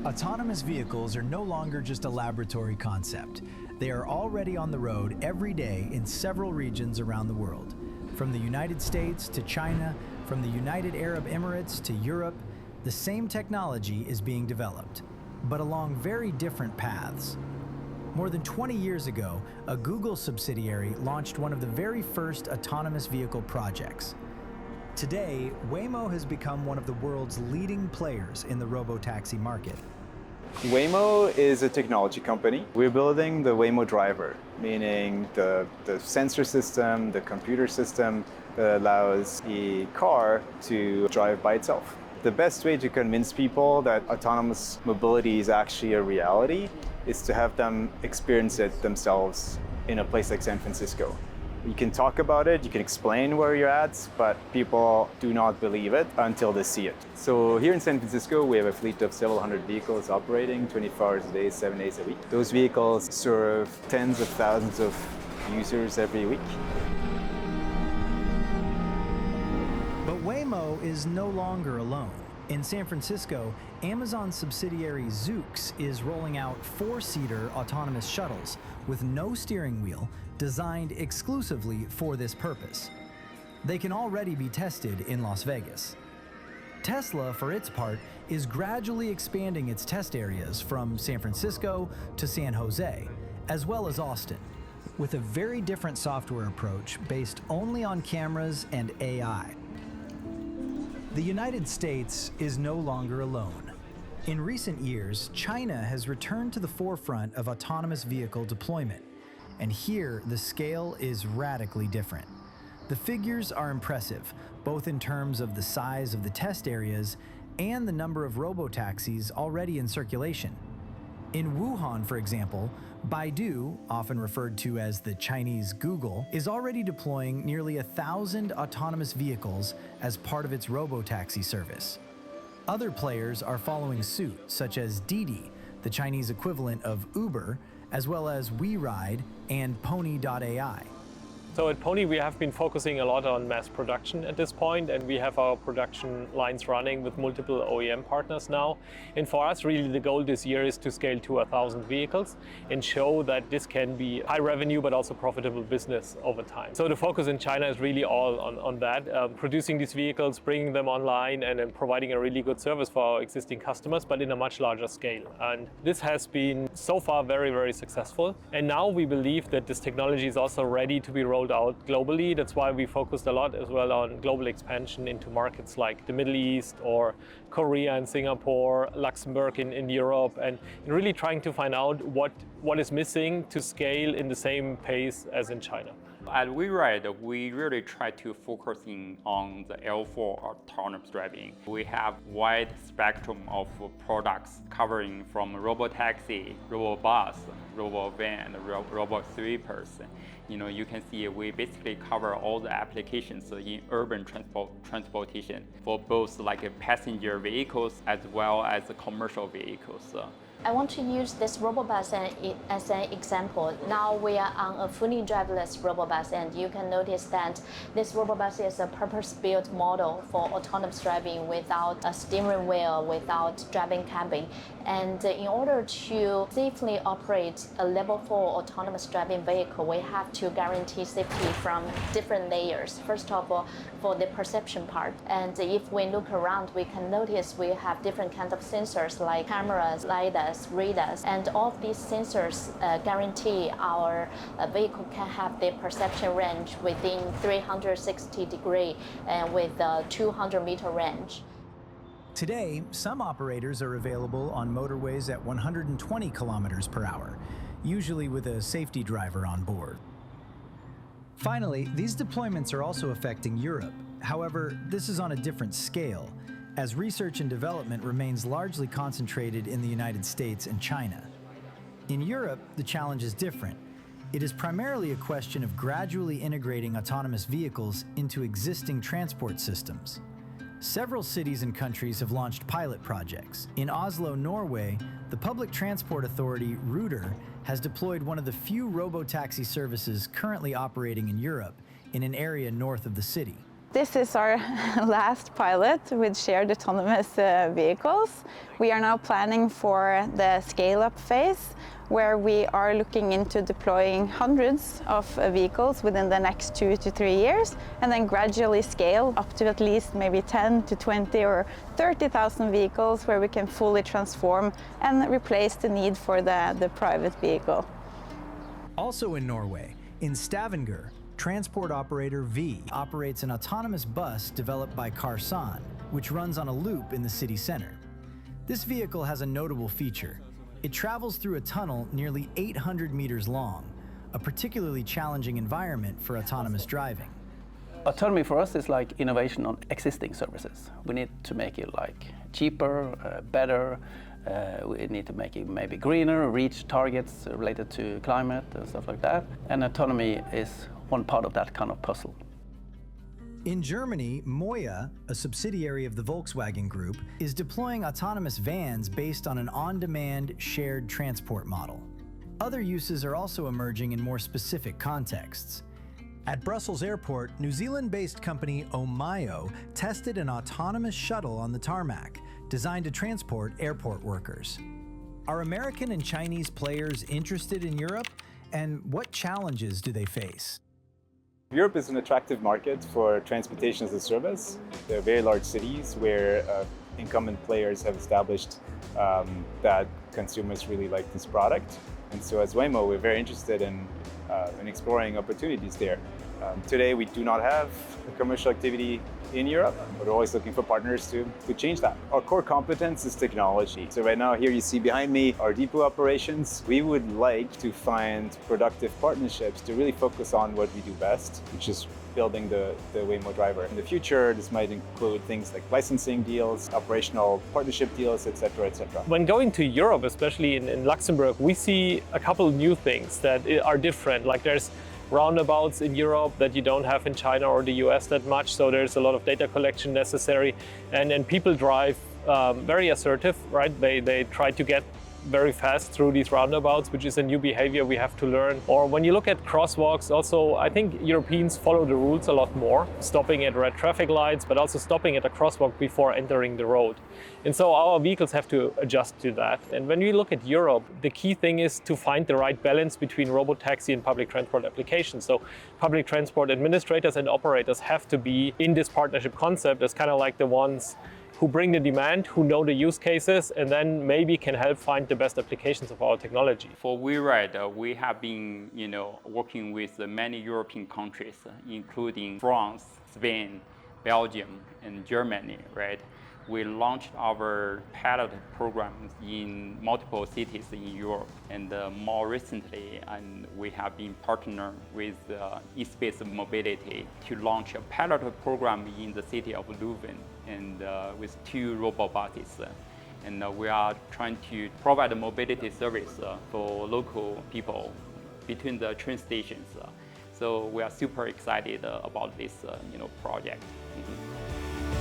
Autonomous vehicles are no longer just a laboratory concept. They are already on the road every day in several regions around the world. From the United States to China, from the United Arab Emirates to Europe, the same technology is being developed, but along very different paths. More than 20 years ago, a Google subsidiary launched one of the very first autonomous vehicle projects. Today, Waymo has become one of the world's leading players in the robotaxi market. Waymo is a technology company. We're building the Waymo driver, meaning the sensor system, the computer system that allows a car to drive by itself. The best way to convince people that autonomous mobility is actually a reality is to have them experience it themselves in a place like San Francisco. You can talk about it, you can explain where you're at, but people do not believe it until they see it. So here in San Francisco, we have a fleet of several hundred vehicles operating 24 hours a day, 7 days a week. Those vehicles serve tens of thousands of users every week. But Waymo is no longer alone. In San Francisco, Amazon subsidiary Zoox is rolling out 4-seater autonomous shuttles with no steering wheel, designed exclusively for this purpose. They can already be tested in Las Vegas. Tesla, for its part, is gradually expanding its test areas from San Francisco to San Jose, as well as Austin, with a very different software approach based only on cameras and AI. The United States is no longer alone. In recent years, China has returned to the forefront of autonomous vehicle deployment. And here, the scale is radically different. The figures are impressive, both in terms of the size of the test areas and the number of robotaxis already in circulation. In Wuhan, for example, Baidu, often referred to as the Chinese Google, is already deploying nearly 1,000 autonomous vehicles as part of its robotaxi service. Other players are following suit, such as Didi, the Chinese equivalent of Uber, as well as WeRide and Pony.ai. So at Pony, we have been focusing a lot on mass production at this point, and we have our production lines running with multiple OEM partners now. And for us, really, the goal this year is to scale to 1,000 vehicles and show that this can be high revenue, but also profitable business over time. So the focus in China is really all on that, producing these vehicles, bringing them online, and then providing a really good service for our existing customers, but in a much larger scale. And this has been so far very, very successful. And now we believe that this technology is also ready to be rolled out globally. That's why we focused a lot as well on global expansion into markets like the Middle East or Korea and Singapore, Luxembourg in Europe, and really trying to find out what is missing to scale in the same pace as in China. At WeRide, we really try to focus in on the L4 autonomous driving. We have wide spectrum of products covering from robotaxi, robobus, robovan, robot sweepers. You can see we basically cover all the applications in urban transportation for both like passenger vehicles as well as commercial vehicles. I want to use this robobus as an example. Now we are on a fully driverless robobus, and you can notice that this robobus is a purpose-built model for autonomous driving without a steering wheel, without driving cabin. And in order to safely operate a level 4 autonomous driving vehicle, we have to guarantee safety from different layers. First of all, for the perception part. And if we look around, we can notice we have different kinds of sensors like cameras, lidars, radars, and all of these sensors guarantee our vehicle can have the perception range within 360 degrees and with a 200-meter range. Today, some operators are available on motorways at 120 kilometers per hour, usually with a safety driver on board. Finally, these deployments are also affecting Europe. However, this is on a different scale, as research and development remains largely concentrated in the United States and China. In Europe, the challenge is different. It is primarily a question of gradually integrating autonomous vehicles into existing transport systems. Several cities and countries have launched pilot projects. In Oslo, Norway, the public transport authority Ruter has deployed one of the few robotaxi services currently operating in Europe in an area north of the city. This is our last pilot with shared autonomous vehicles. We are now planning for the scale-up phase, where we are looking into deploying hundreds of vehicles within the next 2 to 3 years, and then gradually scale up to at least maybe 10 to 20 or 30,000 vehicles, where we can fully transform and replace the need for the private vehicle. Also in Norway, in Stavanger, transport operator V operates an autonomous bus developed by Carson, which runs on a loop in the city center. This vehicle has a notable feature. It travels through a tunnel nearly 800 meters long, a particularly challenging environment for autonomous driving. Autonomy for us is like innovation on existing services. We need to make it like cheaper, better. We need to make it maybe greener, reach targets related to climate and stuff like that. And autonomy is one part of that kind of puzzle. In Germany, Moya, a subsidiary of the Volkswagen Group, is deploying autonomous vans based on an on-demand shared transport model. Other uses are also emerging in more specific contexts. At Brussels Airport, New Zealand-based company Omayo tested an autonomous shuttle on the tarmac, designed to transport airport workers. Are American and Chinese players interested in Europe, and what challenges do they face? Europe is an attractive market for transportation as a service. There are very large cities where incumbent players have established that consumers really like this product. And so as Waymo, we're very interested in exploring opportunities there. Today, we do not have a commercial activity in Europe, but we're always looking for partners to change that. Our core competence is technology. So right now, here you see behind me our depot operations. We would like to find productive partnerships to really focus on what we do best, which is building the Waymo driver. In the future, this might include things like licensing deals, operational partnership deals, et cetera, et cetera. When going to Europe, especially in Luxembourg, we see a couple new things that are different. Like there's roundabouts in Europe that you don't have in China or the US that much, so there's a lot of data collection necessary, and people drive very assertive, right? They try to get very fast through these roundabouts, which is a new behavior we have to learn. Or when you look at crosswalks, also I think Europeans follow the rules a lot more, stopping at red traffic lights, but also stopping at a crosswalk before entering the road. And so our vehicles have to adjust to that. And when we look at Europe, the key thing is to find the right balance between robotaxi and public transport applications. So public transport administrators and operators have to be in this partnership concept as kind of like the ones who bring the demand, who know the use cases, and then maybe can help find the best applications of our technology. For WeRide, we have been, working with many European countries, including France, Spain, Belgium, and Germany, right? We launched our pilot programs in multiple cities in Europe, and more recently, we have been partnered with eSpace Mobility to launch a pilot program in the city of Leuven, and with 2 robobuses. And we are trying to provide a mobility service for local people between the train stations. So we are super excited about this project. Mm-hmm.